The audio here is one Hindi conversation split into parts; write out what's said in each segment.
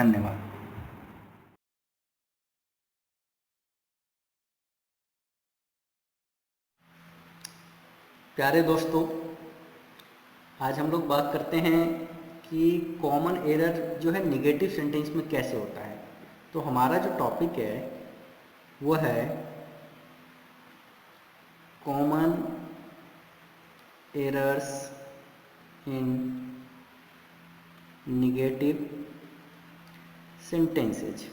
धन्यवाद। प्यारे दोस्तों, आज हम लोग बात करते हैं कि कॉमन एरर जो है निगेटिव सेंटेंस में कैसे होता है। तो हमारा जो टॉपिक है वो है common errors in negative sentences.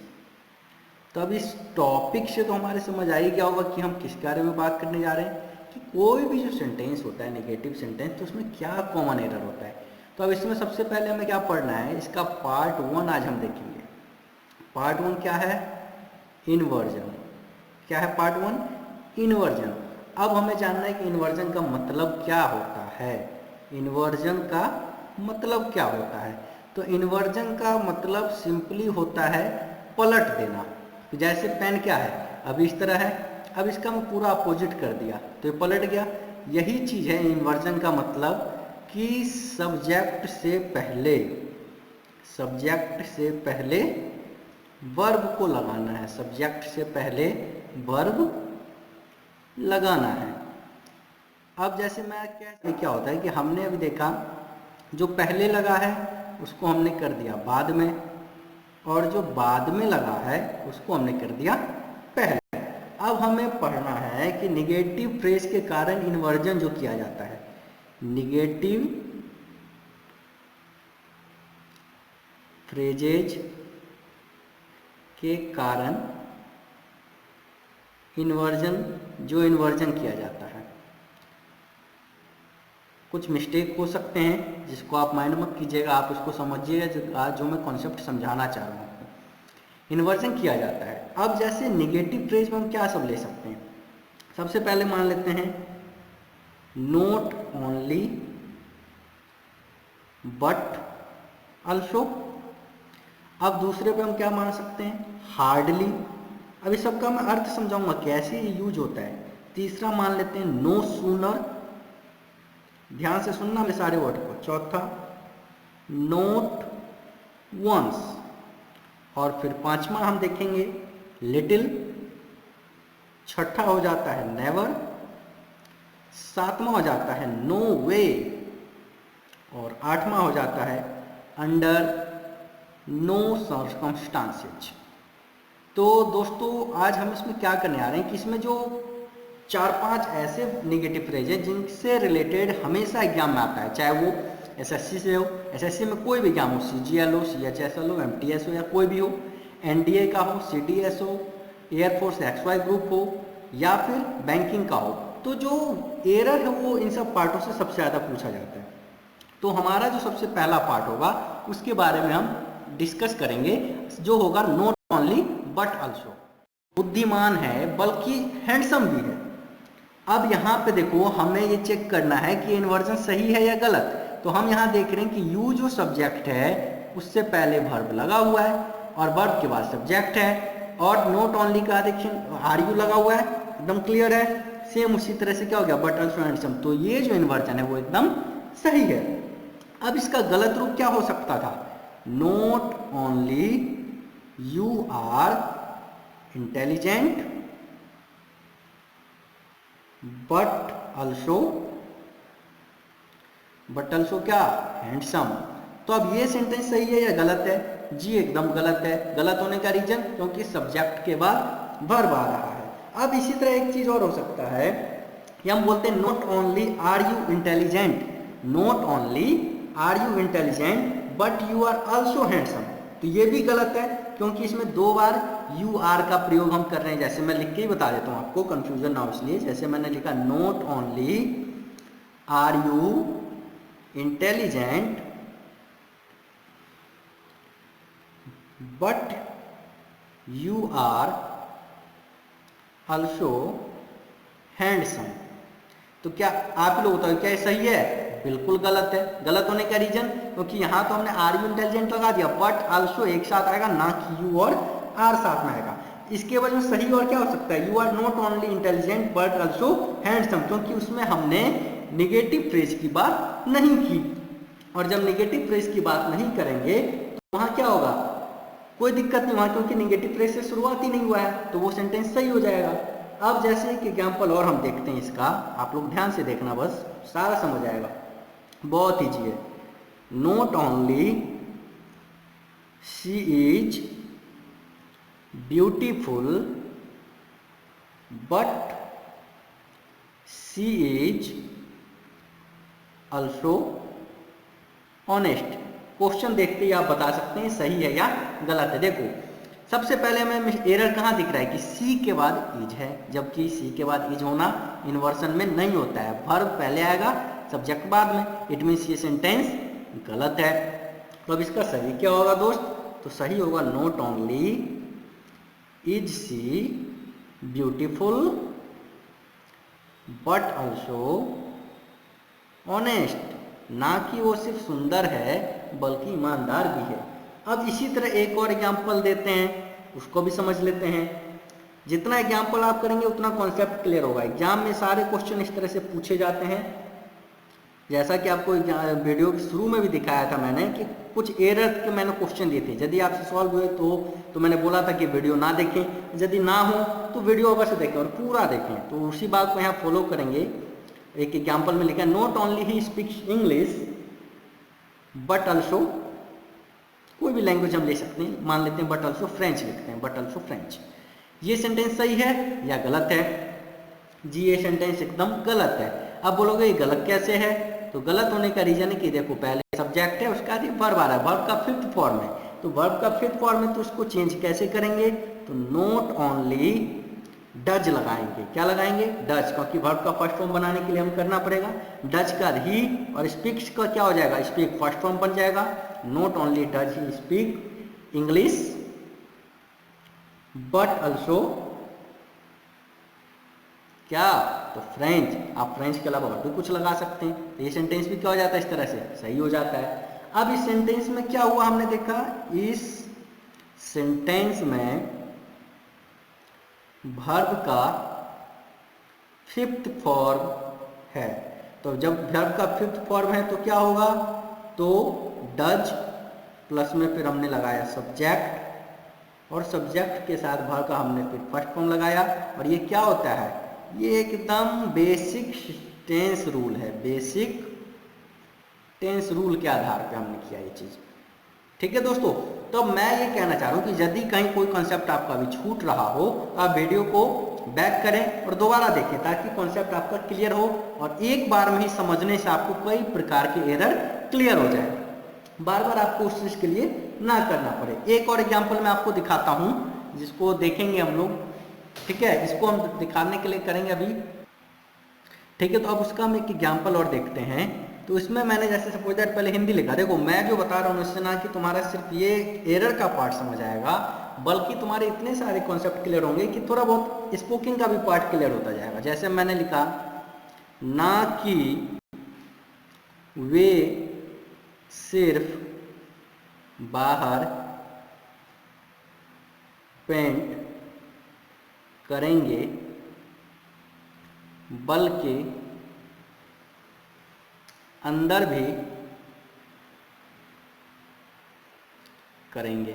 तो अब इस टॉपिक से तो हमारे समझ आ ही गया होगा कि हम किस बारे में बात करने जा रहे हैं, कि कोई भी जो सेंटेंस होता है नेगेटिव सेंटेंस, तो उसमें क्या कॉमन एरर होता है। तो अब इसमें सबसे पहले हमें क्या पढ़ना है, इसका पार्ट 1 आज हम देखेंगे। पार्ट 1 क्या है? इन्वर्जन। क्या है पार्ट 1? इन्वर्जन। अब हमें जानना है कि इन्वर्जन का मतलब क्या होता है। इन्वर्जन का मतलब क्या होता है? तो इन्वर्जन का मतलब सिंपली होता है पलट देना। जैसे पेन क्या है, अब इस तरह है, अब इसका मैं पूरा अपोजिट कर दिया तो ये पलट गया। यही चीज़ है इन्वर्जन का मतलब, कि सब्जेक्ट से पहले वर्ब को लगाना है। सब्जेक्ट से पहले वर्ब लगाना है। अब जैसे मैं क्या होता है कि हमने अभी देखा जो पहले लगा है उसको हमने कर दिया बाद में, और जो बाद में लगा है उसको हमने कर दिया पहले। अब हमें पढ़ना है कि निगेटिव फ्रेज के कारण इन्वर्जन जो किया जाता है, निगेटिव फ्रेजेज के कारण इन्वर्जन किया जाता है। कुछ मिस्टेक हो सकते हैं जिसको आप माइंड मत कीजिएगा, आप उसको समझिएगा जो मैं कॉन्सेप्ट समझाना चाह रहा हूँ। इन्वर्जन किया जाता है। अब जैसे निगेटिव फ्रेज में हम क्या सब ले सकते हैं, सबसे पहले मान लेते हैं नॉट ओनली बट अल्सो। अब दूसरे पे हम क्या मान सकते हैं, हार्डली। अब इस सबका मैं अर्थ समझाऊंगा कैसे ये यूज होता है। तीसरा मान लेते हैं नो सूनर, ध्यान से सुनना मेरे सारे वर्ड को। चौथा नोट वंस, और फिर पांचवा हम देखेंगे लिटिल। छठा हो जाता है नेवर। सातवां हो जाता है नो वे, और आठवां हो जाता है अंडर नो सर्कमस्टांसेज। तो दोस्तों आज हम इसमें क्या करने आ रहे हैं कि इसमें जो 4-5 ऐसे नेगेटिव फ्रेज हैं जिनसे रिलेटेड हमेशा एग्जाम में आता है, चाहे वो एसएससी से हो, एसएससी में कोई भी एग्जाम हो, सीजीएल हो, सीएचएसएल हो, एमटीएस हो, या कोई भी हो, एनडीए का हो, सीडीएस हो, एयरफोर्स एक्सवाई ग्रुप हो, या फिर बैंकिंग का हो, तो जो एरर है वो इन सब पार्टों से सबसे ज़्यादा पूछा जाता है। तो हमारा जो सबसे पहला पार्ट होगा उसके बारे में हम डिस्कस करेंगे, जो होगा नॉट ओनली बट ऑल्सो। बुद्धिमान है बल्कि हैंडसम भी है। अब यहाँ पे देखो हमें ये चेक करना है कि इन्वर्जन सही है या गलत। तो हम यहाँ देख रहे हैं कि यू जो सब्जेक्ट है उससे पहले वर्ब लगा हुआ है, और वर्ब के बाद सब्जेक्ट है, और नॉट ओनली का देखिए आर यू लगा हुआ है, एकदम क्लियर है। सेम उसी तरह से क्या हो गया बट ऑल्सो हैंडसम। तो ये जो इन्वर्जन है वो एकदम सही है। अब इसका गलत रूप क्या हो सकता था, not only you are intelligent but also क्या, हैंडसम। तो अब ये सेंटेंस सही है या गलत है? जी एकदम गलत है। गलत होने का रीजन क्योंकि सब्जेक्ट के बाद वर्ब आ रहा है। अब इसी तरह एक चीज और हो सकता है कि हम बोलते हैं not only are you intelligent, not only are you intelligent but you are also handsome. तो ये भी गलत है क्योंकि इसमें 2 बार यू आर का प्रयोग हम कर रहे हैं। जैसे मैं लिख के ही बता देता हूँ आपको, कंफ्यूजन ना हो इसलिए। जैसे मैंने लिखा not only are you intelligent but you are also handsome. तो क्या आप लोग बताओ क्या सही है? बिल्कुल गलत है। गलत होने का रीजन क्योंकि यहाँ तो हमने आर यू इंटेलिजेंट लगा दिया, बट ऑल्सो एक साथ आएगा, ना कि यू और आर साथ में आएगा। इसके वजह से सही और क्या हो सकता है, you are not only intelligent but also handsome, क्योंकि उसमें हमने निगेटिव फ्रेज की बात नहीं की। और जब निगेटिव फ्रेज की बात नहीं करेंगे तो वहां क्या होगा, कोई दिक्कत नहीं वहाँ, क्योंकि निगेटिव फ्रेज से शुरुआत ही नहीं हुआ है, तो वो सेंटेंस सही हो जाएगा। अब जैसे एक एग्जाम्पल और हम देखते हैं इसका, आप लोग ध्यान से देखना, बस सारा समझ आएगा, बहुत ईजी है। Not only she is beautiful but she is also honest. Question देखते ही आप बता सकते हैं सही है या गलत है। देखो सबसे पहले हमें एरर कहाँ दिख रहा है कि सी के बाद इज है, जबकि सी के बाद इज होना इन्वर्सन में नहीं होता है, वर्ब पहले आएगा सब्जेक्ट बाद में, इट मीन्स ये सेंटेंस गलत है। तो अब इसका सही क्या होगा दोस्त, तो सही होगा not only is she beautiful but also honest, ना कि वो सिर्फ सुंदर है बल्कि ईमानदार भी है। अब इसी तरह एक और एग्जाम्पल देते हैं, उसको भी समझ लेते हैं। जितना एग्जाम्पल आप करेंगे उतना कॉन्सेप्ट क्लियर होगा। एग्जाम में सारे क्वेश्चन इस तरह से पूछे जाते हैं, जैसा कि आपको वीडियो के शुरू में भी दिखाया था मैंने कि कुछ एरर के मैंने क्वेश्चन दिए थे, यदि आपसे सॉल्व हुए तो मैंने बोला था कि वीडियो ना देखें, यदि ना हो तो वीडियो अवश्य देखें और पूरा देखें। तो उसी बात को यहाँ फॉलो करेंगे। एक एग्जाम्पल में लिखा है not only he speaks English but also, कोई भी लैंग्वेज हम ले सकते हैं, मान लेते हैं बट ऑल्सो फ्रेंच लिखते हैं, बट ऑल्सो फ्रेंच। ये सेंटेंस सही है या गलत है? जी ये सेंटेंस एकदम गलत है। अब बोलोगे ये गलत कैसे है, तो गलत होने का रीजन है कि देखो पहले सब्जेक्ट है, उसका बाद वर्ब आ रहा है, वर्ब का फिफ्थ फॉर्म है, तो वर्ब का फिफ्थ फॉर्म है तो उसको चेंज कैसे करेंगे, तो नॉट ओनली डज लगाएंगे। क्या लगाएंगे? डज, क्योंकि वर्ब का फर्स्ट फॉर्म बनाने के लिए हम करना पड़ेगा डज का ही, और स्पीक्स का क्या हो जाएगा, स्पीक फर्स्ट फॉर्म बन जाएगा। Not only does he speak English but also क्या, तो फ्रेंच। आप फ्रेंच के अलावा और भी कुछ लगा सकते हैं, तो ये सेंटेंस भी क्या हो जाता है इस तरह से सही हो जाता है। अब इस सेंटेंस में क्या हुआ हमने देखा, इस सेंटेंस में वर्ब का फिफ्थ फॉर्म है, तो जब वर्ब का फिफ्थ फॉर्म है तो क्या होगा, तो डज प्लस में फिर हमने लगाया सब्जेक्ट, और सब्जेक्ट के साथ वर्ब का हमने फिर फर्स्ट फॉर्म लगाया, और ये क्या होता है, ये एकदम बेसिक टेंस रूल है, बेसिक टेंस रूल के आधार पे हमने किया ये चीज। ठीक है दोस्तों, तो मैं ये कहना चाह रहा हूँ कि यदि कहीं कोई कॉन्सेप्ट आपका अभी छूट रहा हो तो आप वीडियो को बैक करें और दोबारा देखें, ताकि कॉन्सेप्ट आपका क्लियर हो और एक बार में ही समझने से आपको कई प्रकार के एरर क्लियर हो जाए, बार बार आपको उस चीज के लिए ना करना पड़े। एक और एग्जाम्पल मैं आपको दिखाता हूँ जिसको देखेंगे हम लोग, ठीक है, इसको हम दिखाने के लिए करेंगे अभी। ठीक है, तो अब उसका हम एक एग्जाम्पल और देखते हैं। तो इसमें मैंने जैसे सपोज दैट पहले हिंदी लिखा, देखो मैं जो बता रहा हूँ इससे ना कि तुम्हारा सिर्फ ये एरर का पार्ट समझ आएगा, बल्कि तुम्हारे इतने सारे कॉन्सेप्ट क्लियर होंगे कि थोड़ा बहुत स्पोकिंग का भी पार्ट क्लियर होता जाएगा। जैसे मैंने लिखा ना कि वे सिर्फ बाहर पेंट करेंगे बल्कि अंदर भी करेंगे।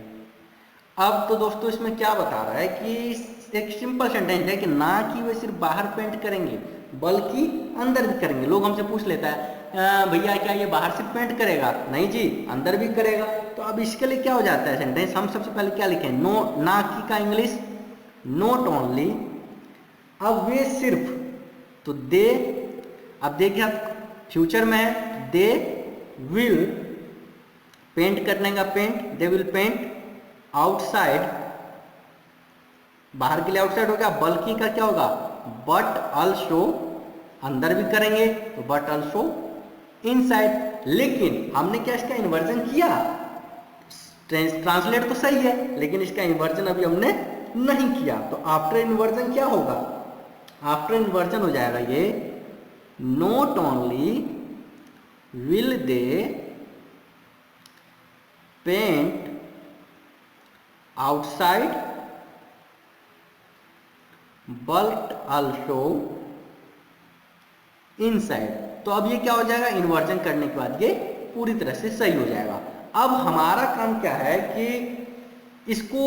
अब तो दोस्तों इसमें क्या बता रहा है कि एक सिंपल सेंटेंस है कि ना कि वे सिर्फ बाहर पेंट करेंगे बल्कि अंदर भी करेंगे। लोग हमसे पूछ लेता है भैया क्या ये बाहर सिर्फ पेंट करेगा? नहीं जी, अंदर भी करेगा। तो अब इसके लिए क्या हो जाता है सेंटेंस, हम सबसे पहले क्या लिखें, नो, ना कि का इंग्लिश नॉट ओनली। अब वे सिर्फ, तो दे, अब देखिए फ्यूचर में है, दे विल पेंट करने का paint, they will paint outside, बाहर के लिए आउटसाइड हो गया, बल्कि का क्या होगा, बट ऑल्सो, अंदर भी करेंगे तो बट ऑल्सो इनसाइड। लेकिन हमने क्या इसका इन्वर्जन किया, ट्रांसलेट तो सही है लेकिन इसका इन्वर्जन अभी हमने नहीं किया। तो आफ्टर इन्वर्जन क्या होगा, आफ्टर इन्वर्जन हो जाएगा ये not only will they paint outside but also inside. तो अब ये क्या हो जाएगा, इन्वर्जन करने के बाद ये पूरी तरह से सही हो जाएगा। अब हमारा काम क्या है कि इसको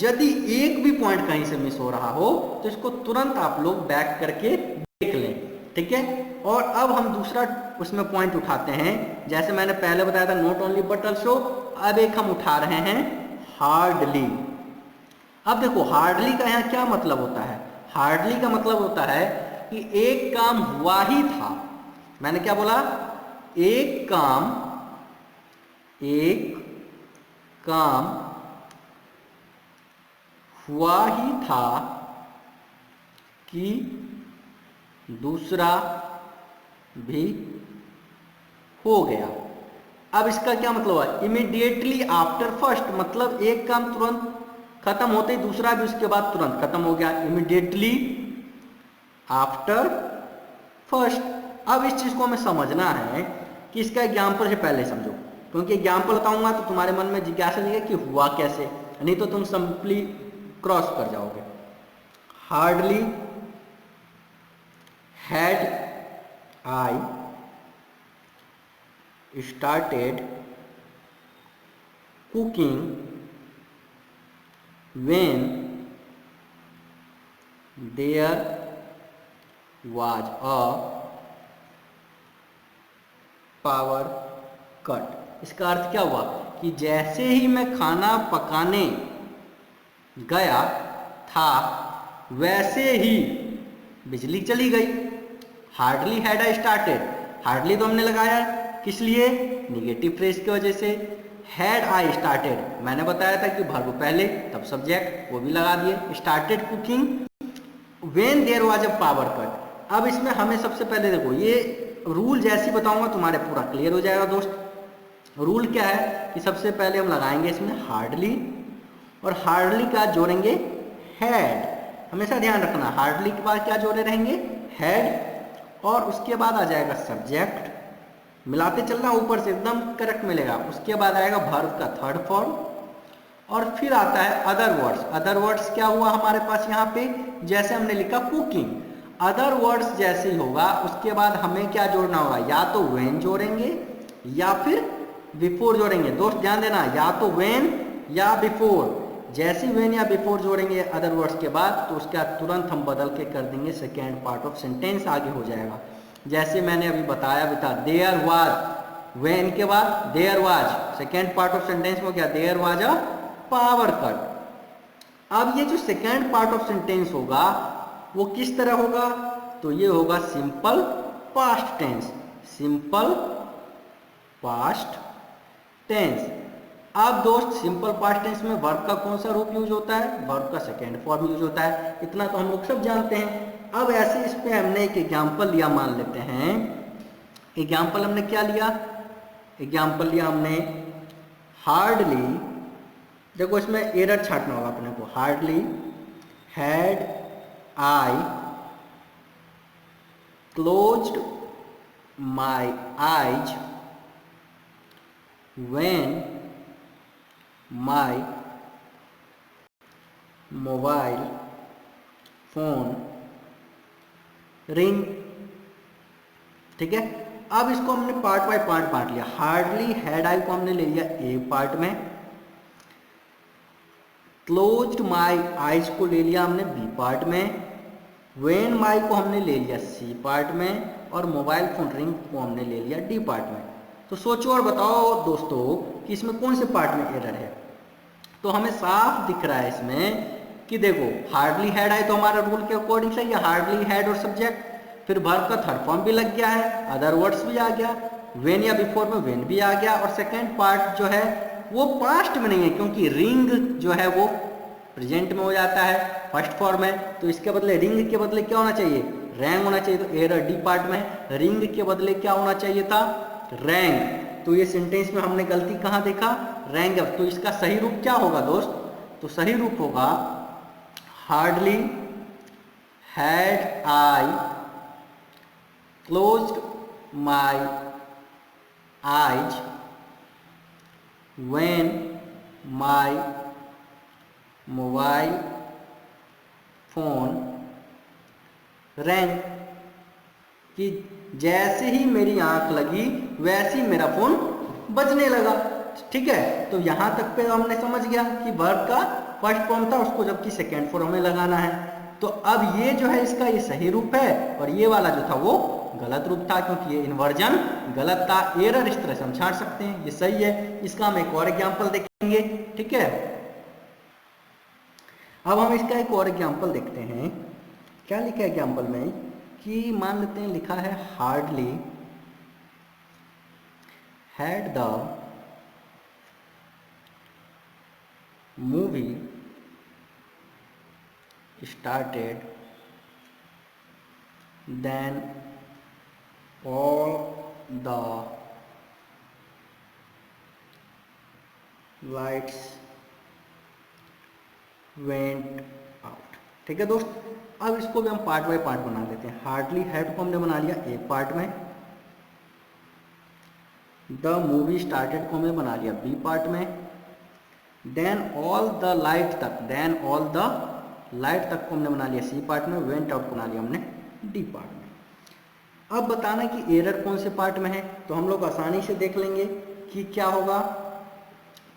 यदि एक भी पॉइंट कहीं से मिस हो रहा हो तो इसको तुरंत आप लोग बैक करके देख लें, ठीक है। और अब हम दूसरा उसमें पॉइंट उठाते हैं, जैसे मैंने पहले बताया था नॉट ओनली बट ऑल्सो, अब एक हम उठा रहे हैं हार्डली। अब देखो हार्डली का यहाँ क्या मतलब होता है, हार्डली का मतलब होता है कि एक काम हुआ ही था। मैंने क्या बोला, एक काम हुआ ही था कि दूसरा भी हो गया। अब इसका क्या मतलब है, इमीडिएटली आफ्टर फर्स्ट, मतलब एक काम तुरंत खत्म होते ही दूसरा भी उसके बाद तुरंत खत्म हो गया, इमीडिएटली आफ्टर फर्स्ट। अब इस चीज को हमें समझना है कि इसका एग्जाम्पल से पहले समझो, क्योंकि एग्जाम्पल बताऊंगा तो तुम्हारे मन में जिज्ञासा रहेगी कि हुआ कैसे, नहीं तो तुम सिंपली क्रॉस कर जाओगे। Hardly had I started cooking when there was a power cut। इसका अर्थ क्या हुआ कि जैसे ही मैं खाना पकाने गया था वैसे ही बिजली चली गई। Hardly had I started, hardly तो हमने लगाया किस लिए, निगेटिव फ्रेज की वजह से। हैड आई स्टार्टेड, मैंने बताया था कि वर्ब पहले तब सब्जेक्ट, वो भी लगा दिए। Started cooking when there was a power cut. अब इसमें हमें सबसे पहले देखो, ये रूल जैसी बताऊंगा तुम्हारे पूरा क्लियर हो जाएगा दोस्त। रूल क्या है कि सबसे पहले हम लगाएंगे इसमें हार्डली, और हार्डली का जोड़ेंगे हैड। हमेशा ध्यान रखना हार्डली के बाद क्या जोड़े रहेंगे, हैड, और उसके बाद आ जाएगा सब्जेक्ट, मिलाते चलना ऊपर से एकदम करेक्ट मिलेगा। उसके बाद आएगा वर्ब का थर्ड फॉर्म, और फिर आता है अदर वर्ड्स। अदर वर्ड्स क्या हुआ हमारे पास यहाँ पे, जैसे हमने लिखा कुकिंग, अदर वर्ड्स जैसे ही होगा उसके बाद हमें क्या जोड़ना होगा, या तो व्हेन जोड़ेंगे या फिर बिफोर जोड़ेंगे। दोस्त ध्यान देना, या तो व्हेन या बिफोर। जैसे व्हेन या बिफोर जोड़ेंगे अदर वर्ड्स के बाद तो उसका तुरंत हम बदल के कर देंगे सेकेंड पार्ट ऑफ सेंटेंस, आगे हो जाएगा। जैसे मैंने अभी बताया भी था, देयर वाज, व्हेन के बाद there was, second part of sentence में क्या, there was a power cut. अब ये जो सेकेंड पार्ट ऑफ सेंटेंस होगा वो किस तरह होगा, तो ये होगा simple past tense, simple past tense. अब दोस्त सिंपल पास्ट टेंस में वर्ब का कौन सा रूप यूज होता है, वर्ब का सेकेंड फॉर्म यूज होता है, इतना तो हम लोग सब जानते हैं। अब ऐसे इस पे हमने एक एग्जाम्पल लिया, मान लेते हैं एग्जाम्पल हमने क्या लिया, एग्जाम्पल लिया हमने हार्डली, देखो इसमें एरर छाटना होगा अपने को, hardly had I closed my eyes when my mobile phone ring. ठीक है, अब इसको हमने पार्ट बाय पार्ट बांट लिया। हार्डली हैड आई को हमने ले लिया ए पार्ट में, क्लोज्ड माई आईज को ले लिया हमने बी पार्ट में, व्हेन माई को हमने ले लिया सी पार्ट में, और मोबाइल फोन रिंग को हमने ले लिया डी पार्ट में। तो सोचो और बताओ दोस्तों कि इसमें कौन से पार्ट में एरर है। तो हमें साफ दिख रहा है इसमें कि देखो हार्डली हैड आई तो हमारा रूल के अकॉर्डिंग सही है, हार्डली हैड और सब्जेक्ट, फिर वर्ब का थर्ड फॉर्म भी लग गया है, अदर वर्ड्स भी आ गया, व्हेन या बिफोर में व्हेन भी आ गया, और सेकंड पार्ट जो है वो पास्ट में नहीं है क्योंकि रिंग जो है वो प्रेजेंट में हो जाता है, फर्स्ट फॉर्म है, तो इसके बदले रिंग के बदले क्या होना चाहिए, रैंग होना चाहिए। तो एरर डी पार्ट में, रिंग के बदले क्या होना चाहिए था, रैंग। तो ये सेंटेंस में हमने गलती कहाँ देखा, रैंग। तो इसका सही रूप क्या होगा दोस्त, तो सही रूप होगा hardly had I closed my eyes when my mobile phone wrong. कि जैसे ही मेरी आंख लगी वैसे ही मेरा फोन बजने लगा। ठीक है, तो यहाँ तक पे हमने समझ गया कि वर्ब का फर्स्ट फॉर्म था उसको जबकि सेकेंड फॉर्म हमें लगाना है। तो अब ये जो है इसका ये सही रूप है और ये वाला जो था वो गलत रूप था, क्योंकि ये इन्वर्जन गलत था। एरर इस तरह से हम छांट सकते हैं, ये सही है। इसका हम एक और एग्जाम्पल देखेंगे, ठीक है। अब हम इसका एक और एग्जाम्पल देखते हैं। क्या लिखा है एग्जाम्पल में कि मान लेते हैं लिखा है hardly had the movie started then all the lights went out। ठीक है दोस्त, अब इसको भी हम पार्ट बाय पार्ट बना लेते हैं। हार्डली हैड को हमने बना लिया एक पार्ट में, द मूवी स्टार्टेड को हमने बना लिया बी पार्ट में, देन ऑल द लाइट तक, देन ऑल द लाइट तक को हमने बना लिया सी पार्ट में, वेंट आउट को बना लिया हमने डी पार्ट में। अब बताना कि एरर कौन से पार्ट में है, तो हम लोग आसानी से देख लेंगे कि क्या होगा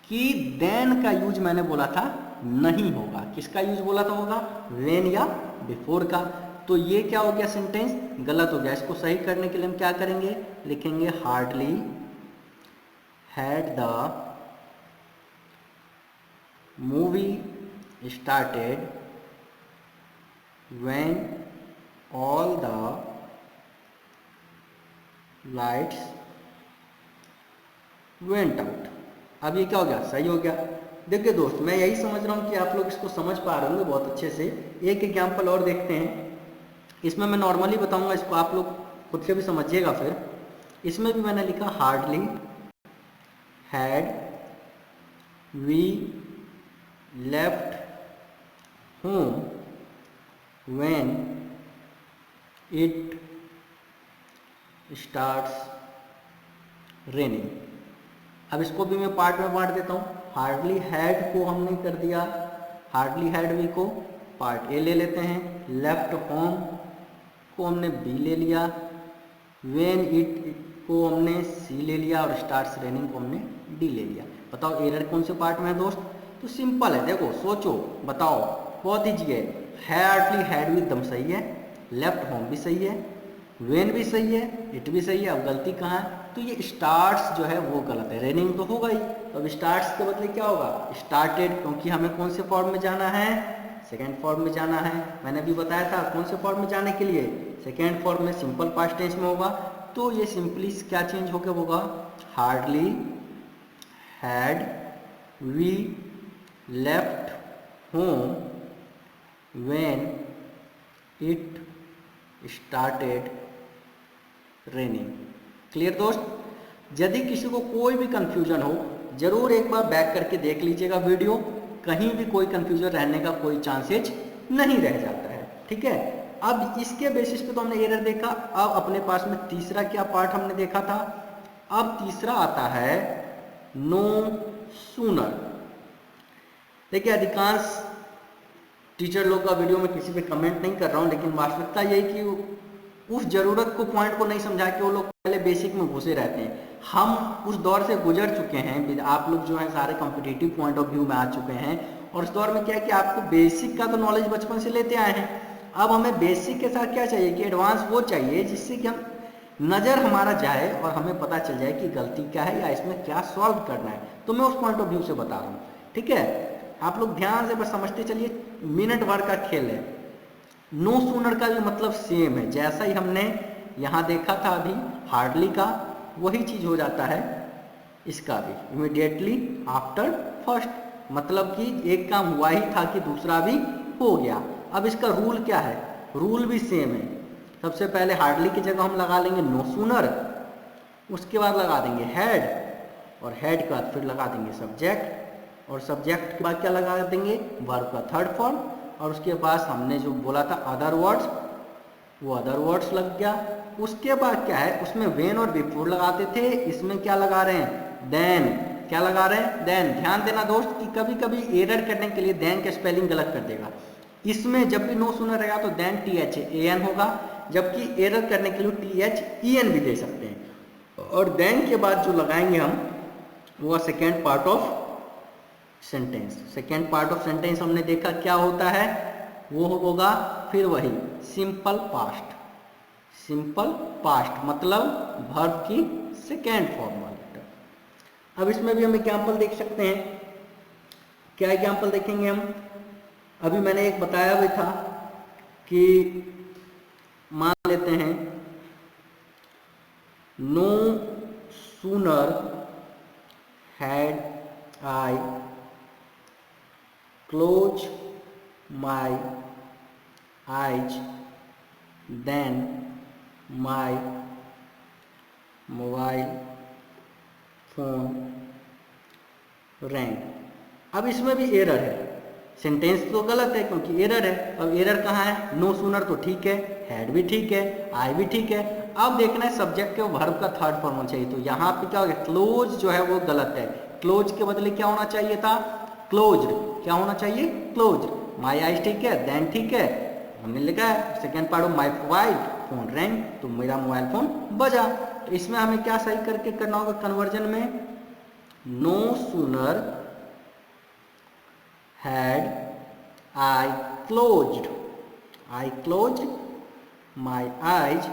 कि देन का यूज मैंने बोला था नहीं होगा। किसका यूज बोला था होगा, वेन या बिफोर का। तो ये क्या हो गया, सेंटेंस गलत हो गया। इसको सही करने के लिए हम क्या करेंगे, लिखेंगे hardly had the movie started when all the lights went out। अब ये क्या हो गया, सही हो गया। देखिए दोस्त, मैं यही समझ रहा हूँ कि आप लोग इसको समझ पा रहे होंगे बहुत अच्छे से। एक एग्जाम्पल और देखते हैं, इसमें मैं नॉर्मली बताऊंगा, इसको आप लोग खुद से भी समझिएगा। फिर इसमें भी मैंने लिखा hardly had we left home when it starts raining। अब इसको भी मैं पार्ट में बांट देता हूँ। हार्डली हैड को हमने कर दिया, हार्डली हैड वी को पार्ट ए ले लेते हैं, लेफ्ट होम को हमने बी ले लिया, वेन इट को हमने सी ले लिया और स्टार्ट्स रेनिंग को हमने डी ले लिया। बताओ एरर कौन से पार्ट में है दोस्त, तो सिंपल है, देखो सोचो बताओ, बहुत ईजी है। हार्डली हैड भी एकदम सही है, लेफ्ट होम भी सही है, वेन भी सही है, इट भी सही है। अब गलती कहाँ है, तो ये स्टार्ट्स जो है वो गलत है, रेनिंग तो होगा ही। तो अब स्टार्ट्स के बदले क्या होगा, स्टार्टेड, क्योंकि हमें कौन से फॉर्म में जाना है, सेकेंड फॉर्म में जाना है। मैंने भी बताया था कौन से फॉर्म में जाने के लिए, सेकेंड फॉर्म में, सिंपल पास्ट टेंस में होगा। तो ये सिंपली क्या चेंज होकर होगा, hardly had we left home when it started raining। Clear दोस्त, यदि किसी को कोई भी कंफ्यूजन हो जरूर एक बार बैक करके देख लीजिएगा वीडियो, कहीं भी कोई कंफ्यूजन रहने का कोई चांसेज नहीं रह जाता है, ठीक है। अब इसके बेसिस पे तो हमने एरर देखा। अब अपने पास में तीसरा क्या पार्ट हमने देखा था, अब तीसरा आता है नो सूनर। देखिए अधिकांश टीचर लोग का वीडियो में किसी पे कमेंट नहीं कर रहा हूँ, लेकिन वास्तविकता यही कि उस जरूरत को पॉइंट को नहीं समझा के वो लोग पहले बेसिक में घुसे रहते हैं। हम उस दौर से गुजर चुके हैं, आप लोग जो है सारे कॉम्पिटिटिव पॉइंट ऑफ व्यू में आ चुके हैं। और उस दौर में क्या है कि आपको बेसिक का तो नॉलेज बचपन से लेते आए हैं। अब हमें बेसिक के साथ क्या चाहिए कि एडवांस वो चाहिए जिससे कि हम नज़र हमारा जाए और हमें पता चल जाए कि गलती क्या है या इसमें क्या सॉल्व करना है। तो मैं उस पॉइंट ऑफ व्यू से बता रहा हूँ, ठीक है। आप लोग ध्यान से बस समझते चलिए, मिनट भर का खेल है। नो सूनर का भी मतलब सेम है, जैसा ही हमने यहाँ देखा था अभी हार्डली का, वही चीज हो जाता है इसका भी, इमीडिएटली आफ्टर फर्स्ट। मतलब कि एक काम हुआ ही था कि दूसरा भी हो गया। अब इसका रूल क्या है, रूल भी सेम है। सबसे पहले हार्डली की जगह हम लगा लेंगे नो सूनर, उसके बाद लगा देंगे हैड, और हैड के बाद फिर लगा देंगे सब्जेक्ट, और सब्जेक्ट के बाद क्या लगा देंगे, वर्ब का थर्ड फॉर्म, और उसके बाद हमने जो बोला था अदर वर्ड्स, वो अदर वर्ड्स लग गया। उसके बाद क्या है, उसमें वेन और बिफोर लगाते थे, इसमें क्या लगा रहे हैं, देन। क्या लगा रहे हैं, देन। ध्यान देना दोस्त कि कभी कभी एरर करने के लिए देन का स्पेलिंग गलत कर देगा। इसमें जब भी नो सुनर रहेगा तो देन THAN होगा, जबकि एरर करने के लिए THEN भी दे सकते हैं। और देन के बाद जो लगाएंगे हम वो second part of sentence. Second part of sentence हमने देखा क्या होता है, वो होगा फिर वही सिंपल पास्ट। सिंपल पास्ट मतलब वर्ब की सेकेंड फॉर्म वाली टर्म। अब इसमें भी हम एग्जाम्पल देख सकते हैं। क्या एग्जाम्पल देखेंगे हम? अभी मैंने एक बताया भी था कि मान लेते हैं no sooner had I close my eyes then my mobile phone rang. अब इसमें भी एरर है, सेंटेंस तो गलत है क्योंकि एरर है। अब एरर कहाँ है? नो सूनर तो ठीक है, हैड भी ठीक है, आई भी ठीक है। अब देखना है सब्जेक्ट के वर्ब का थर्ड फॉर्म होना चाहिए। तो यहाँ पे क्या हो गया, क्लोज जो है वो गलत है। क्लोज के बदले क्या होना चाहिए था? क्लोज्ड। क्या होना चाहिए? क्लोज्ड। माई आइज ठीक है, देन ठीक है, हमने लिखा है second part of my mobile phone wrong, तो मेरा मोबाइल फोन बजा। तो इसमें हमें क्या सही करके करना होगा कन्वर्जन में? No sooner had I closed my eyes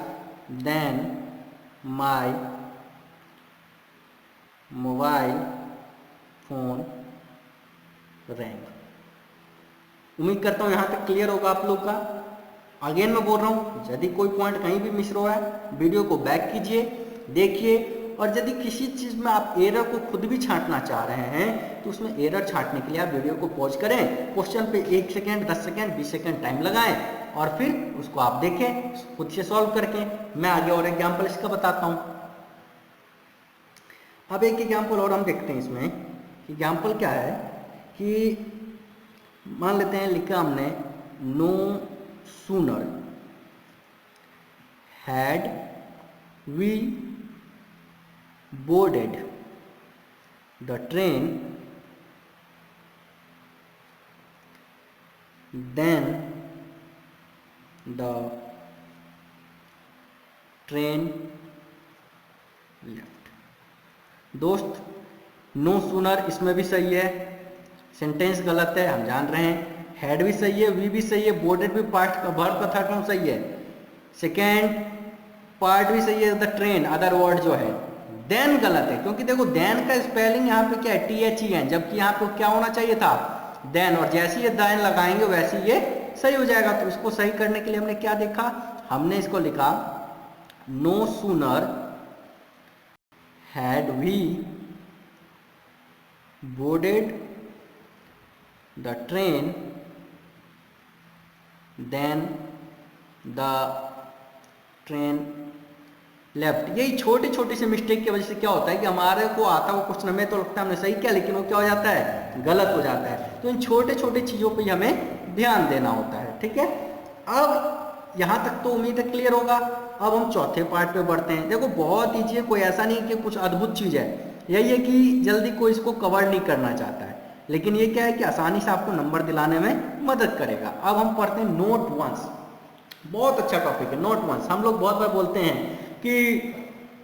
then my mobile phone rang। उम्मीद करता हूं यहां तक क्लियर होगा आप लोग का। अगेन मैं बोल रहा हूं, यदि कोई पॉइंट कहीं भी मिस रहा है वीडियो को बैक कीजिए, देखिए, और यदि किसी चीज़ में आप एरर को खुद भी छांटना चाह रहे हैं तो उसमें एरर छांटने के लिए आप वीडियो को पॉज करें, क्वेश्चन पे 1 सेकेंड 10 सेकेंड 20 सेकेंड टाइम लगाएं और फिर उसको आप देखें खुद से सॉल्व करके। मैं आगे और एग्जाम्पल इसका बताता हूं। अब एक एग्जाम्पल और हम देखते हैं इसमें। एग्जाम्पल क्या है कि मान लेते हैं लिखा हमने no sooner had we boarded the train then the train left। दोस्त नो सूनर इसमें भी सही है, सेंटेंस गलत है हम जान रहे हैं। हैड भी सही है, वी भी सही है, बोर्डेड भी पार्ट का वर्ब का थर्ड फॉर्म सही है, सेकेंड पार्ट भी सही है, द ट्रेन अदर वर्ड जो है। देन गलत है क्योंकि देखो देन का स्पेलिंग यहाँ पे क्या है? THEN, जबकि यहाँ पे क्या होना चाहिए था? देन। और जैसे ये देन लगाएंगे वैसे ये सही हो जाएगा। तो इसको सही करने के लिए हमने क्या देखा? हमने इसको लिखा no sooner had we boarded the train then the train left. यही छोटी छोटी सी मिस्टेक की वजह से क्या होता है कि हमारे को आता वो क्वेश्चन हमें तो लगता है हमने सही किया, लेकिन वो क्या हो जाता है? गलत हो जाता है। तो इन छोटे छोटे चीज़ों पे हमें ध्यान देना होता है, ठीक है। अब यहाँ तक तो उम्मीद है क्लियर होगा। अब हम चौथे पार्ट पे बढ़ते हैं। देखो बहुत ईजी है, कोई ऐसा नहीं कि कुछ अद्भुत चीज़ है। यही है कि जल्दी कोई इसको कवर नहीं करना चाहता है, लेकिन ये क्या है कि आसानी से आपको नंबर दिलाने में मदद करेगा। अब हम पढ़ते हैं नोट वंस। बहुत अच्छा टॉपिक है नोट वंस। हम लोग बहुत बार बोलते हैं कि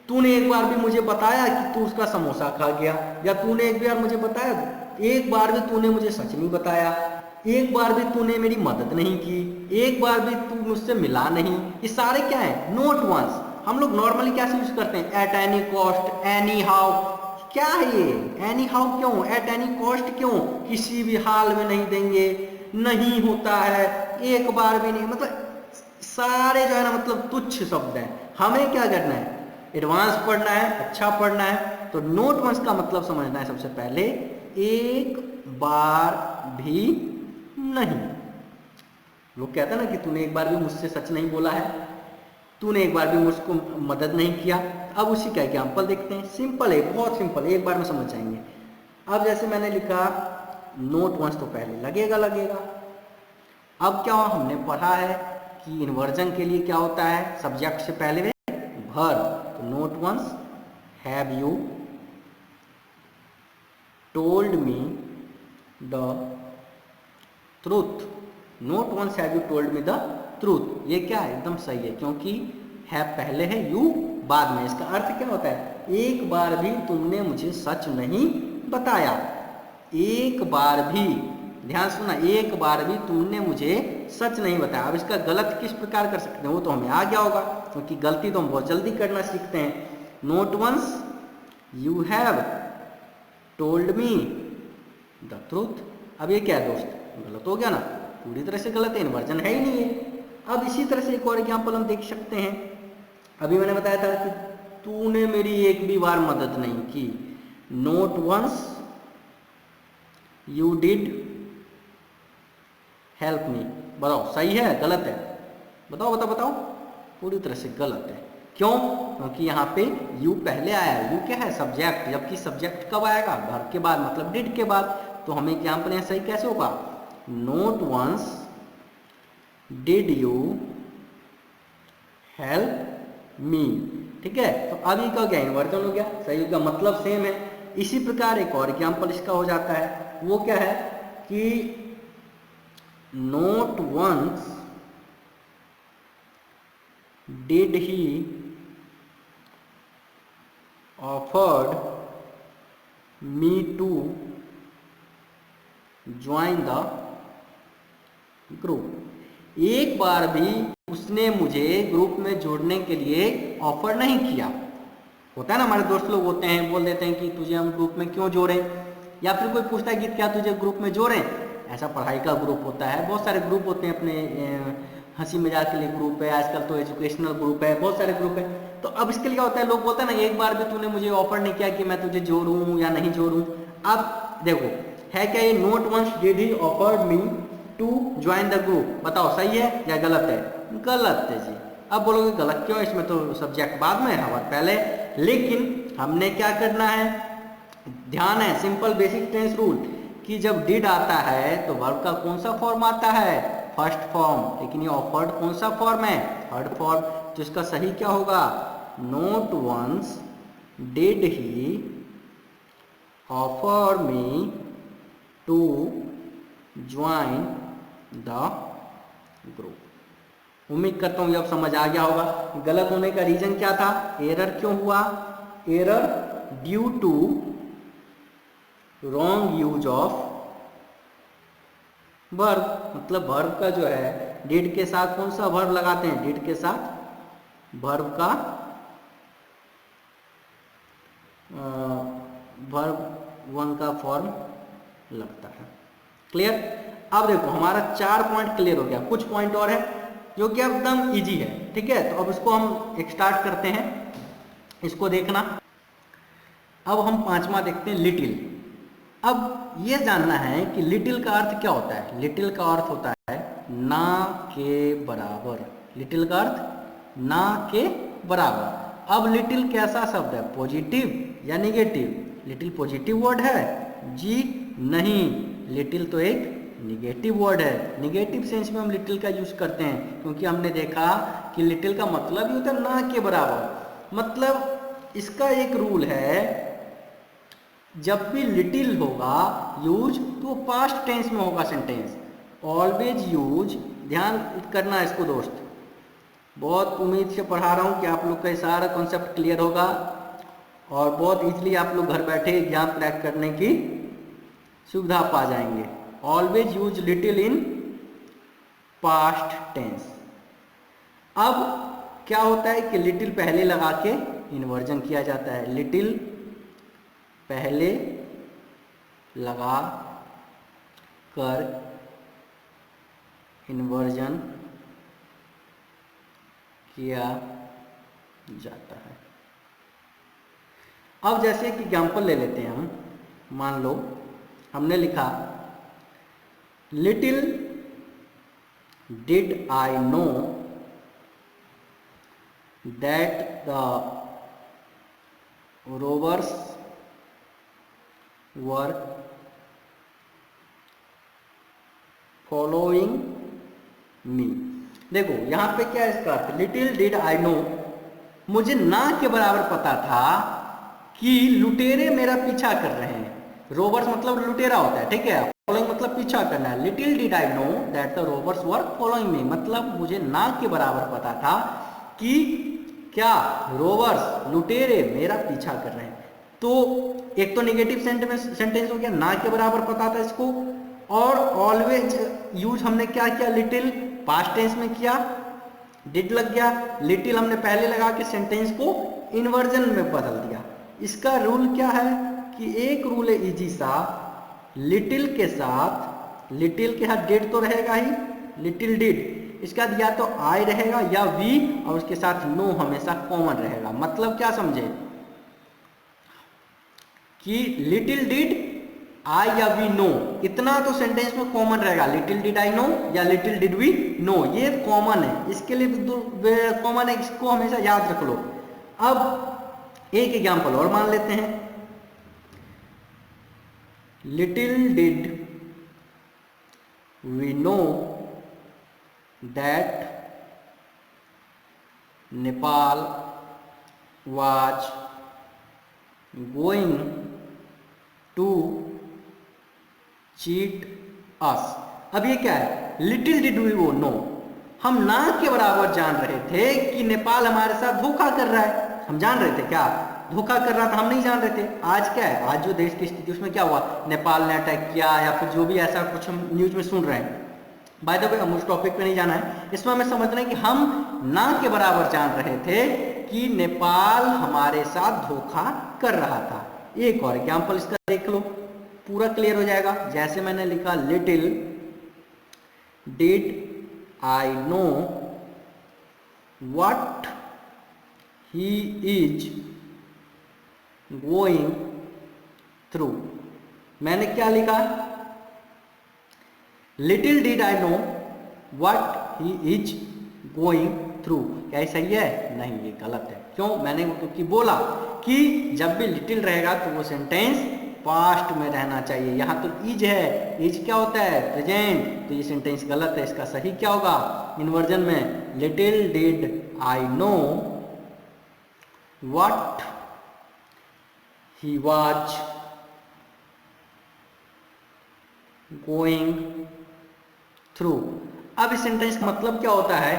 तूने एक बार भी मुझे बताया कि तू उसका समोसा खा गया, या तूने एक बार मुझे बताया, एक बार भी तूने मुझे सच नहीं बताया, एक बार भी तूने मेरी मदद नहीं की, एक बार भी तू मुझसे मिला नहीं। ये सारे क्या है? Not once. हम लोग नॉर्मली क्या यूज करते हैं? At any cost, anyhow. क्या है ये? एनी हाउ क्यों? एट एनी कॉस्ट क्यों? किसी भी हाल में नहीं देंगे, नहीं होता है, एक बार भी नहीं, मतलब सारे जो है ना मतलब तुच्छ शब्द हैं। हमें क्या करना है? एडवांस पढ़ना है, अच्छा पढ़ना है। तो नोट वंस का मतलब समझना है सबसे पहले, एक बार भी नहीं। लोग कहते हैं ना कि तूने एक बार भी मुझसे सच नहीं बोला है, तूने एक बार भी मुझको मदद नहीं किया। अब उसी का एग्जाम्पल देखते हैं। सिंपल है, बहुत सिंपल, एक बार में समझ जाएंगे। अब जैसे मैंने लिखा नोट वंस, तो पहले लगेगा। अब क्या हमने पढ़ा है कि इन्वर्जन के लिए क्या होता है? सब्जेक्ट से पहले वर्ब। तो note once have you told me the truth. Note once have you told me the truth. ये क्या है? एकदम सही है क्योंकि हैव पहले है, यू बाद में। इसका अर्थ क्या होता है, एक बार भी तुमने मुझे सच नहीं बताया। एक बार भी, ध्यान सुना, एक बार भी तुमने मुझे सच नहीं बताया। अब इसका गलत किस प्रकार कर सकते हैं वो तो हमें आ गया होगा, क्योंकि गलती तो हम बहुत जल्दी करना सीखते हैं। Not once you have told me the truth. अब ये क्या है दोस्त, गलत हो गया ना, पूरी तरह से गलत है, इन्वर्जन है ही नहीं है। अब इसी तरह से एक और एग्जाम्पल हम देख सकते हैं। अभी मैंने बताया था कि तूने मेरी एक भी बार मदद नहीं की। Not once you did help me. बताओ सही है गलत है, बताओ बताओ बताओ। पूरी तरह से गलत है। क्यों, क्योंकि यहाँ पे यू पहले आया है। यू क्या है, सब्जेक्ट, जबकि सब्जेक्ट कब आएगा, वर्ब के बाद, मतलब डिड के बाद। तो हमें एग्जाम्पल यहाँ सही कैसे होगा, not once did you help me. ठीक है, तो अभी का क्या इन्वर्जन हो गया, सही हो गया, मतलब सेम है। इसी प्रकार एक और एग्जाम्पल इसका हो जाता है, वो क्या है कि not once did he offered me to join the group. एक बार भी उसने मुझे ग्रुप में जोड़ने के लिए ऑफर नहीं किया। होता है ना, हमारे दोस्त लोग होते हैं, बोल देते हैं कि तुझे हम ग्रुप में क्यों जोड़ें, या फिर कोई पूछता है कि क्या तुझे ग्रुप में जोड़ें। ऐसा पढ़ाई का ग्रुप होता है, बहुत सारे ग्रुप होते हैं, अपने हंसी मजाक के लिए ग्रुप है, आजकल तो एजुकेशनल ग्रुप है, बहुत सारे ग्रुप है। तो अब इसके लिए क्या होता है, लोग बोलते हैं ना, एक बार भी तूने मुझे ऑफर नहीं किया कि मैं तुझे जोड़ूं या नहीं जोड़ूं। अब देखो है क्या ये, not once did he offered me to join the group. बताओ सही है या गलत है, गलत है जी। अब बोलोगे गलत क्यों, इसमें तो सब्जेक्ट बाद में है और पहले। लेकिन हमने क्या करना है, ध्यान है, सिंपल बेसिक टेंस रूल, कि जब डिड आता है तो वर्ब का कौन सा फॉर्म आता है, फर्स्ट फॉर्म। लेकिन ये ऑफर्ड कौन सा फॉर्म है, थर्ड फॉर्म। तो इसका सही क्या होगा, not once did he offer me to join the group. उम्मीद करता हूं ये अब समझ आ गया होगा। गलत होने का रीजन क्या था, एरर क्यों हुआ, error due to wrong use of verb. मतलब वर्ब का जो है, डिड के साथ कौन सा वर्ब लगाते हैं, डिड के साथ वर्ब का वर्ब वन का फॉर्म लगता है। क्लियर। अब देखो हमारा 4 पॉइंट क्लियर हो गया, कुछ पॉइंट और है जो कि एकदम इजी है। ठीक है, तो अब इसको हम एक स्टार्ट करते हैं, इसको देखना। अब हम 5वां देखते हैं, लिटिल। अब ये जानना है कि लिटिल का अर्थ क्या होता है। लिटिल का अर्थ होता है ना के बराबर। लिटिल का अर्थ ना के बराबर। अब लिटिल कैसा शब्द है, पॉजिटिव या निगेटिव। लिटिल पॉजिटिव वर्ड है जी नहीं, लिटिल तो एक निगेटिव वर्ड है। निगेटिव सेंस में हम लिटिल का यूज करते हैं, क्योंकि हमने देखा कि लिटिल का मतलब ही होता है ना के बराबर। मतलब इसका एक रूल है, जब भी लिटिल होगा यूज तो पास्ट टेंस में होगा सेंटेंस। ऑलवेज यूज, ध्यान करना इसको दोस्त, बहुत उम्मीद से पढ़ा रहा हूँ कि आप लोग का सारा कॉन्सेप्ट क्लियर होगा और बहुत इजीली आप लोग घर बैठे एग्जाम क्रैक करने की सुविधा पा जाएंगे। Always use little in past tense. अब क्या होता है कि लिटिल पहले लगा के इन्वर्जन किया जाता है। लिटिल पहले लगा कर इन्वर्जन किया जाता है। अब जैसे कि एग्जाम्पल ले लेते हैं हम, मान लो हमने लिखा little did I know that the rovers were following me. देखो यहां पे क्या है इसका अर्थ, लिटिल डिड आई नो, मुझे ना के बराबर पता था कि लुटेरे मेरा पीछा कर रहे हैं। रोवर्स मतलब लुटेरा होता है, ठीक है। फॉलोइंग मतलब पीछा करना है। Little did I know that the rovers were following me, मतलब मुझे ना के बराबर पता था कि क्या रोवर्स लुटेरे मेरा पीछा कर रहे हैं। तो एक तो नेगेटिव सेंटेंस हो गया, ना के बराबर पता था इसको, और ऑलवेज यूज हमने क्या किया, लिटिल पास्ट टेंस में किया, डिड लग गया, लिटिल हमने पहले लगा के सेंटेंस को इन्वर्जन में बदल दिया। इसका रूल क्या है कि एक रूल है इजी सा, लिटिल के साथ डिड तो रहेगा ही, लिटिल डिड, इसका या तो आई रहेगा या वी, और उसके साथ नो हमेशा कॉमन रहेगा। मतलब क्या समझे कि लिटिल डिड आई या वी नो, इतना तो सेंटेंस में कॉमन रहेगा, लिटिल डिड आई नो या लिटिल डिड वी नो, ये कॉमन है, इसके लिए कॉमन है, इसको हमेशा याद रख लो। अब एक एग्जांपल और मान लेते हैं, little did we know that Nepal was going to cheat us। अब ये क्या है, लिटिल डिड वी वो नो, हम ना के बराबर जान रहे थे कि नेपाल हमारे साथ धोखा कर रहा है। हम जान रहे थे क्या धोखा कर रहा था, हम नहीं जान रहे थे। आज क्या है, आज जो देश की स्थिति उसमें क्या हुआ, नेपाल ने अटैक किया या फिर जो भी ऐसा कुछ हम न्यूज में सुन रहे हैं। बाय द वे हम उस टॉपिक पे नहीं जाना है, इसमें हमें समझना है कि हम ना के बराबर जान रहे थे कि नेपाल हमारे साथ धोखा कर रहा था। एक और एग्जांपल इसका देख लो, पूरा क्लियर हो जाएगा। जैसे मैंने लिखा little did I know what he is going through, मैंने क्या लिखा, little did I know what he is going through. क्या ये सही है? नहीं, ये गलत है। क्यों? मैंने क्योंकि बोला कि जब भी लिटिल रहेगा तो वो सेंटेंस पास्ट में रहना चाहिए। यहाँ तो इज है, इज क्या होता है, प्रेजेंट, तो ये सेंटेंस गलत है। इसका सही क्या होगा इन्वर्जन में, little did I know what he was going through. अब इस सेंटेंस का मतलब क्या होता है,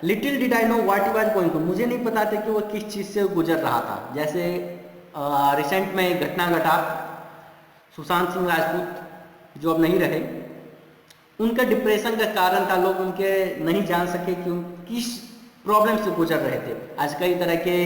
little did I know what he was going through, मुझे नहीं पता था कि वो किस चीज से गुजर रहा था। जैसे रिसेंट में घटना घटा, सुशांत सिंह राजपूत जो अब नहीं रहे, उनका डिप्रेशन का कारण था, लोग उनके नहीं जान सके कि किस प्रॉब्लम से गुजर रहे थे। आज कई तरह के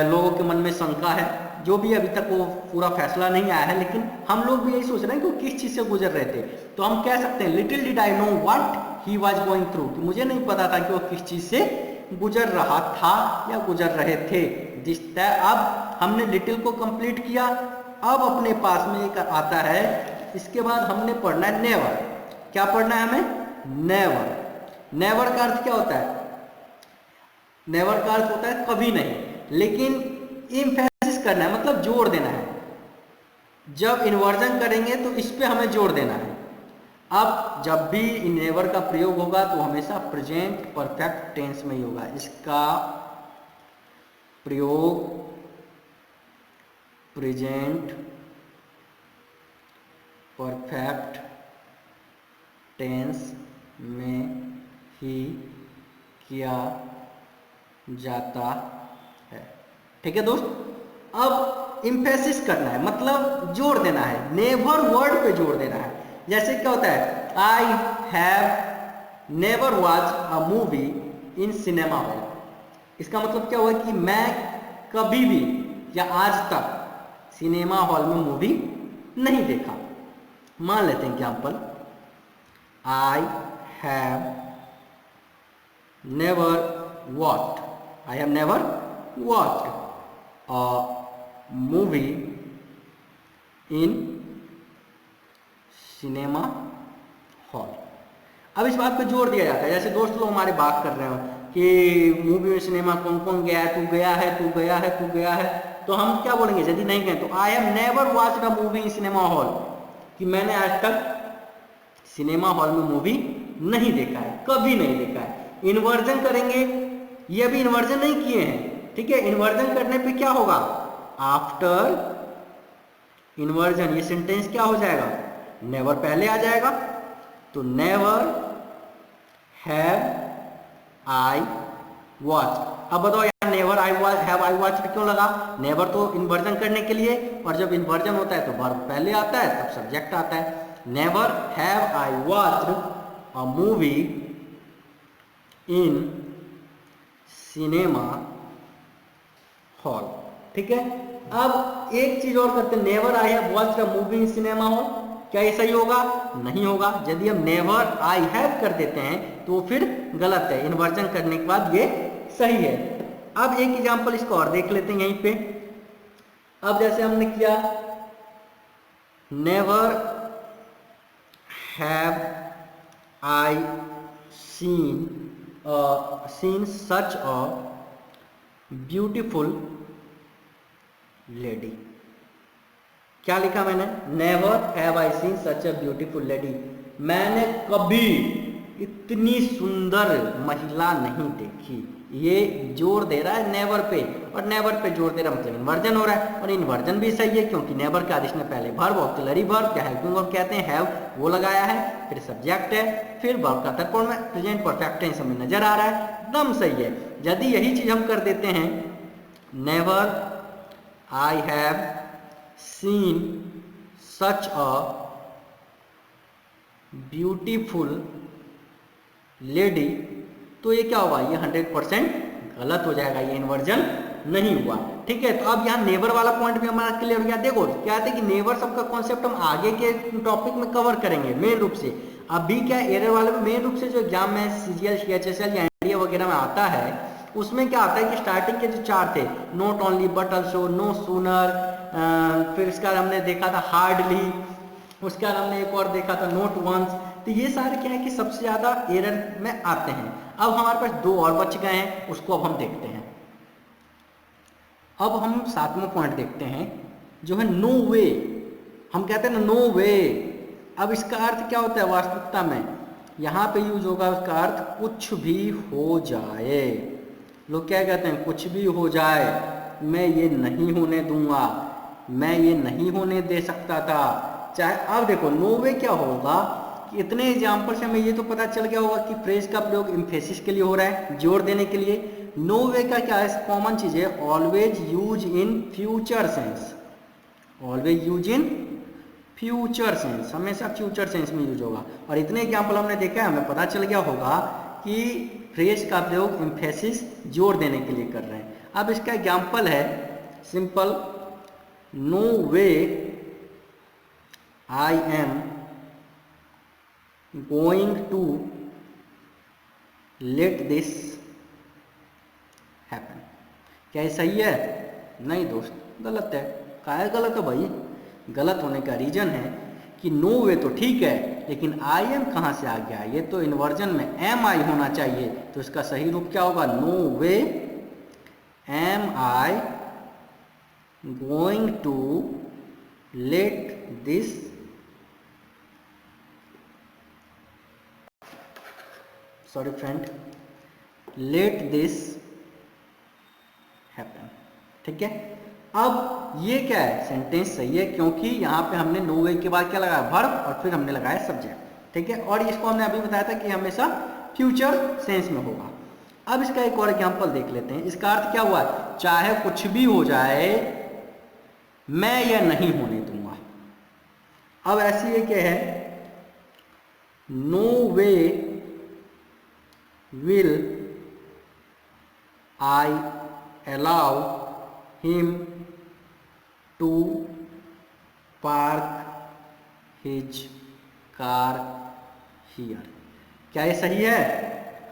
लोगों के मन में शंका है, जो भी अभी तक वो पूरा फैसला नहीं आया है, लेकिन हम लोग भी यही सोच रहे हैं कि वो किस चीज से गुजर रहे थे। तो हम कह सकते हैं little did I know what he was going through, कि मुझे नहीं पता था कि वो किस चीज से गुजर रहा था या गुजर रहे थे। अब हमने लिटिल को कंप्लीट किया, अब अपने पास में एक आता है, इसके बाद हमने पढ़ना है नेवर। क्या पढ़ना है हमें? नेवर। नेवर का अर्थ क्या होता है? नेवर का अर्थ होता है कभी नहीं, लेकिन इम्फेसिस करना है, मतलब जोर देना है। जब इन्वर्जन करेंगे तो इस पे हमें जोर देना है। अब जब भी नेवर का प्रयोग होगा तो हमेशा प्रेजेंट परफेक्ट टेंस में ही होगा। इसका प्रयोग प्रेजेंट परफेक्ट टेंस में ही किया जाता है। ठीक है दोस्त, अब इम्फेसिस करना है, मतलब जोर देना है, नेवर वर्ड पे जोर देना है। जैसे क्या होता है, I have never watch a movie in cinema hall. इसका मतलब क्या हुआ कि मैं कभी भी या आज तक सिनेमा हॉल में मूवी नहीं देखा। मान लेते हैं example, I have never watched, I have never watched a movie in cinema hall. अब इस बात पे जोर दिया जाता है, जैसे दोस्त लोग हमारे बात कर रहे हो कि मूवी में सिनेमा कौन कौन गया है, तू गया है, तू गया है, तू गया है, तो हम क्या बोलेंगे यदि नहीं गए तो I have never watched a movie in cinema hall, कि मैंने आज तक सिनेमा हॉल में मूवी नहीं देखा है, कभी नहीं देखा है। इन्वर्जन करेंगे, ये अभी इन्वर्जन नहीं किए हैं, ठीक है। इन्वर्जन करने पे क्या होगा, आफ्टर इन्वर्जन ये सेंटेंस क्या हो जाएगा, नेवर पहले आ जाएगा, तो नेवर हैव आई वॉच। अब बताओ यार never I have I watched क्यों लगा? नेवर तो इन्वर्जन करने के लिए, और जब इन्वर्जन होता है तो वर्ब पहले आता है तब सब्जेक्ट आता है। Never have I watched a movie in cinema hall. ठीक है, अब एक चीज और करते हैं, never I have watched a movie in cinema hall, क्या ये सही होगा? नहीं होगा। यदि हम नेवर आई हैव कर देते हैं तो फिर गलत है, इन्वर्जन करने के बाद ये सही है। अब एक एग्जांपल इसको और देख लेते हैं यहीं पे। अब जैसे हमने किया never have I seen such a beautiful lady. क्या लिखा मैंने? Never have I seen such a beautiful lady, मैंने कभी इतनी सुंदर महिला नहीं देखी। ये जोर दे रहा है नेवर पे, और नेवर पे जोर दे रहा मतलब इन्वर्जन हो रहा है, और इन्वर्जन भी सही है क्योंकि नेवर का आदेश ने पहले वर्ब ऑक्सिलरी वर्ब क्या हेल्पिंग वर्ब कहते हैं हैव वो लगाया है, फिर सब्जेक्ट है, फिर वर्ब का थर्ड फॉर्म में प्रेजेंट परफेक्ट टेंस हमें नजर आ रहा है, एकदम सही है। यदि यही चीज हम कर देते हैं never I have seen such a beautiful lady, तो ये क्या होगा? ये 100% गलत हो जाएगा, ये इन्वर्जन नहीं हुआ। ठीक है, तो अब यहाँ नेवर वाला पॉइंट भी हमारा क्लियर हो गया। देखो क्या है कि नेवर सबका कॉन्सेप्ट हम आगे के टॉपिक में कवर करेंगे मेन रूप से। अभी क्या एरर वाले में मेन रूप से जो एग्जाम में CGL CHSL या एनडीए वगैरह में आता है, उसमें क्या आता है कि स्टार्टिंग के जो चार थे, not only but also, no sooner, फिर इसका हमने देखा था हार्डली, उसके बाद हमने एक और देखा था नोट वंस। तो ये सारे क्या है कि सबसे ज्यादा एरर में आते हैं। अब हमारे पास दो और बच गए हैं, उसको अब हम देखते हैं। अब हम सातवां पॉइंट देखते हैं जो है नो वे। हम कहते हैं ना नो वे, अब इसका अर्थ क्या होता है वास्तविकता में? यहाँ पे यूज होगा उसका अर्थ कुछ भी हो जाए। लोग क्या कहते हैं? कुछ भी हो जाए, मैं ये नहीं होने दूंगा, मैं ये नहीं होने दे सकता था, चाहे। अब देखो नो वे क्या होगा कि इतने एग्जाम्पल से हमें ये तो पता चल गया होगा कि फ्रेज का प्रयोग एम्फेसिस के लिए हो रहा है, जोर देने के लिए। नो वे का क्या है? कॉमन चीज है, always use in future sense, always use in future sense, हमेशा फ्यूचर सेंस में यूज होगा। और इतने एग्जाम्पल हमने देखा है, हमें पता चल गया होगा कि फ्रेज का प्रयोग एम्फेसिस जोर देने के लिए कर रहे हैं। अब इसका एग्जाम्पल है simple, no way I am going to let this happen। क्या ये सही है? नहीं दोस्त, गलत है। काहे गलत है भाई? गलत होने का रीजन है कि नो वे तो ठीक है, लेकिन आई एम कहाँ से आ गया? ये तो इन्वर्जन में एम आई होना चाहिए, तो इसका सही रूप क्या होगा? No way am I going to let this sorry friend let this happen. ठीक है, अब ये क्या है? सेंटेंस सही है क्योंकि यहाँ पे हमने नो वे के बाद क्या लगाया? वर्ब, और फिर हमने लगाया सब्जेक्ट। ठीक है, और इसको हमने अभी बताया था कि हमेशा फ्यूचर सेंस में होगा। अब इसका एक और एग्जांपल देख लेते हैं। इसका अर्थ क्या हुआ? चाहे कुछ भी हो जाए, मैं यह नहीं होने दूंगा। अब ऐसी ये क्या है? No way will I allow him to park his car here। क्या ये सही है?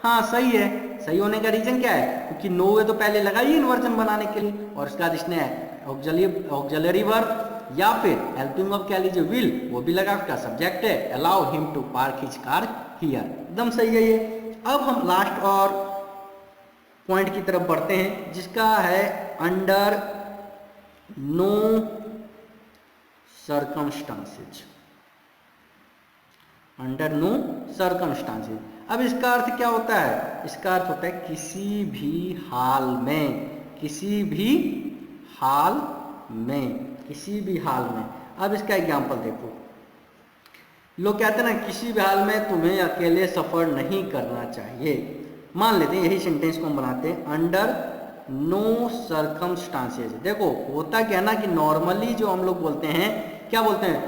हाँ सही है। सही होने का रीजन क्या है? क्योंकि नो वे तो पहले लगाई इन्वर्जन बनाने के लिए, और उसका जिसने ऑक्सिलरी वर्ब या फिर हेल्पिंग वर्ब कह लीजिए विल, वो भी लगा, उसका सब्जेक्ट है allow him to park his car here, एकदम सही है ये। अब हम लास्ट और पॉइंट की तरफ बढ़ते हैं जिसका है under no circumstances. Under no circumstances, अब इसका अर्थ क्या होता है? इसका अर्थ होता है किसी भी हाल में, किसी भी हाल में, किसी भी हाल में। अब इसका एग्जांपल देखो, लोग कहते हैं ना किसी भी हाल में तुम्हें अकेले सफर नहीं करना चाहिए। मान लेते हैं यही सेंटेंस को हम बनाते हैं, अंडर नो सर्कमस्टांसेस। देखो होता क्या ना कि नॉर्मली जो हम लोग बोलते हैं, क्या बोलते हैं,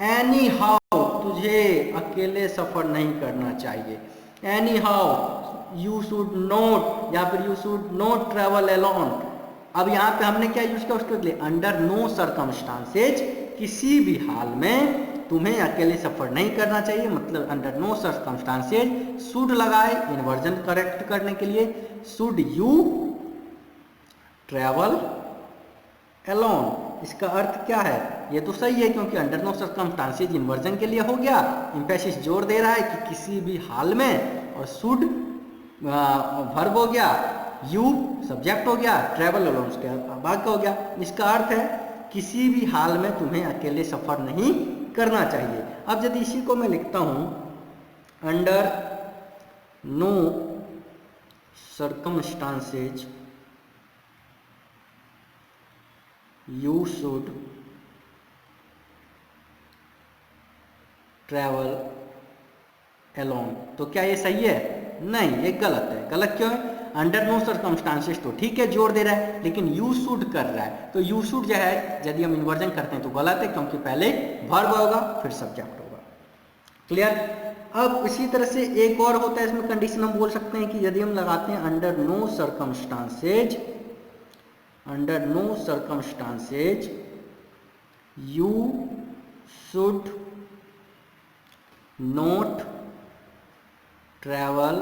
एनी हाउ, तुझे अकेले सफर नहीं करना चाहिए, any how you should not, या फिर you should not travel alone. अब यहाँ पे हमने क्या यूज किया उसके लिए, अंडर नो सर्कमस्टांसेज, किसी भी हाल में तुम्हें अकेले सफर नहीं करना चाहिए, मतलब अंडर नो सर्कमस्टांसेज शुड लगाए इन्वर्जन करेक्ट करने के लिए, शुड यू ट्रेवल अलोन। इसका अर्थ क्या है, ये तो सही है क्योंकि अंडर नो सर्कमस्टांसेज इन्वर्जन के लिए हो गया, एम्फेसिस जोर दे रहा है कि किसी भी हाल में, और शुड वर्ब हो गया, यू सब्जेक्ट हो गया, ट्रेवल अलोन उसके वाक्य हो गया। इसका अर्थ है किसी भी हाल में तुम्हें अकेले सफर नहीं करना चाहिए। अब यदि इसी को मैं लिखता हूं, under no circumstances you should travel alone, तो क्या ये सही है? नहीं, ये गलत है। गलत क्यों है? अंडर नो सर्कमस्टांसेस तो ठीक है जोर दे रहा है, लेकिन यू शुड कर रहा है, तो यू शुड जो है यदि हम इन्वर्जन करते हैं तो गलत है, क्योंकि पहले वर्ब होगा फिर सब्जेक्ट होगा। क्लियर? अब इसी तरह से एक और होता है इसमें कंडीशन, हम बोल सकते हैं कि यदि हम लगाते हैं under no circumstances, under no circumstances you should not travel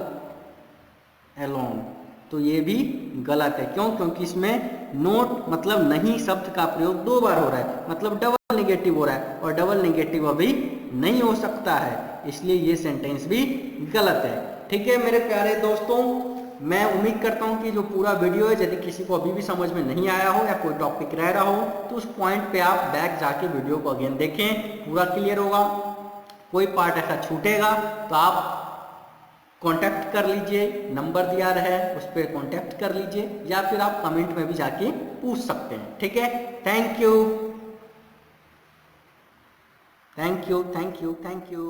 alone, तो ये भी गलत है। क्यों? क्योंकि इसमें नोट मतलब नहीं शब्द का प्रयोग 2 बार हो रहा है, मतलब डबल नेगेटिव हो रहा है, और डबल नेगेटिव अभी नहीं हो सकता है, इसलिए ये सेंटेंस भी गलत है। ठीक है मेरे प्यारे दोस्तों, मैं उम्मीद करता हूं कि जो पूरा वीडियो है, यदि किसी को अभी भी समझ में नहीं आया हो या कोई टॉपिक रह रहा हो, तो उस पॉइंट पे आप बैक जाके वीडियो को अगेन देखें, पूरा क्लियर होगा। कोई पार्ट ऐसा छूटेगा तो आप कांटेक्ट कर लीजिए, नंबर दिया है उस पर कांटेक्ट कर लीजिए, या फिर आप कमेंट में भी जाके पूछ सकते हैं। ठीक है, thank you, thank you, thank you, thank you.